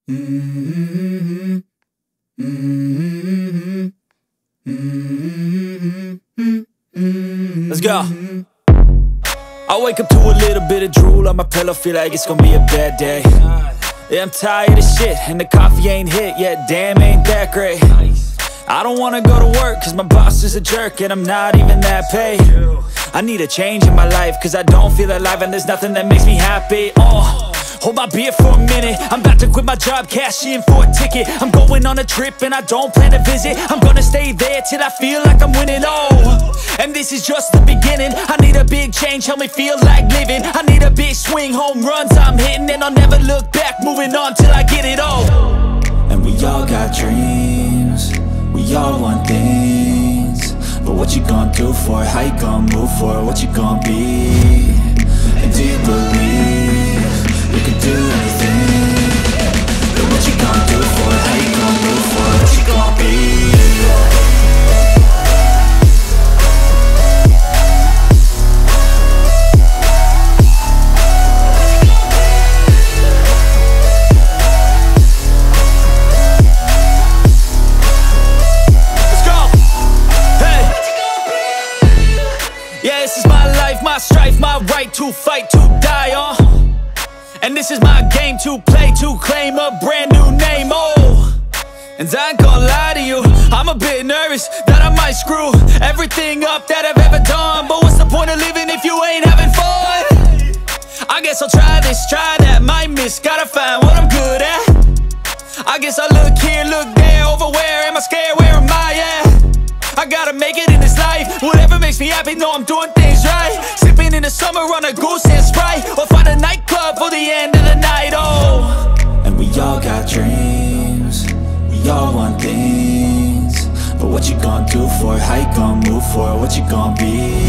Let's go. I wake up to a little bit of drool on my pillow, feel like it's gonna be a bad day. Yeah, I'm tired of shit, and the coffee ain't hit yet, damn, ain't that great. I don't wanna go to work, cause my boss is a jerk, and I'm not even that paid. I need a change in my life, cause I don't feel alive, and there's nothing that makes me happy. Hold my beer for a minute, I'm about to quit my job, cash in for a ticket. I'm going on a trip and I don't plan to visit. I'm gonna stay there till I feel like I'm winning, and this is just the beginning. I need a big change, help me feel like living. I need a big swing, home runs I'm hitting, and I'll never look back, moving on till I get it all. And we all got dreams, we all want things, but what you gonna do for it? How you gonna move for it? What you gonna be? And do you believe you can do anything? But what you gonna do for it? How you gonna move for it? What you gonna be? Let's go! Hey! Yeah, this is my life, my strife, my right to fight, to die on. And this is my game to play, to claim a brand new name, And I ain't gonna lie to you, I'm a bit nervous that I might screw everything up that I've ever done. But what's the point of living if you ain't having fun? I guess I'll try this, try that, might miss, gotta find what I'm good at. I guess I look here, look there, over where am I scared, where am I at? I gotta make it in this life, whatever makes me happy, know I'm doing things right. Sipping in the summer on a goose and Sprite, or find a nightclub for the end of the night, And we all got dreams, we all want things, but what you gonna do for it? How you gonna move for it? What you gonna be?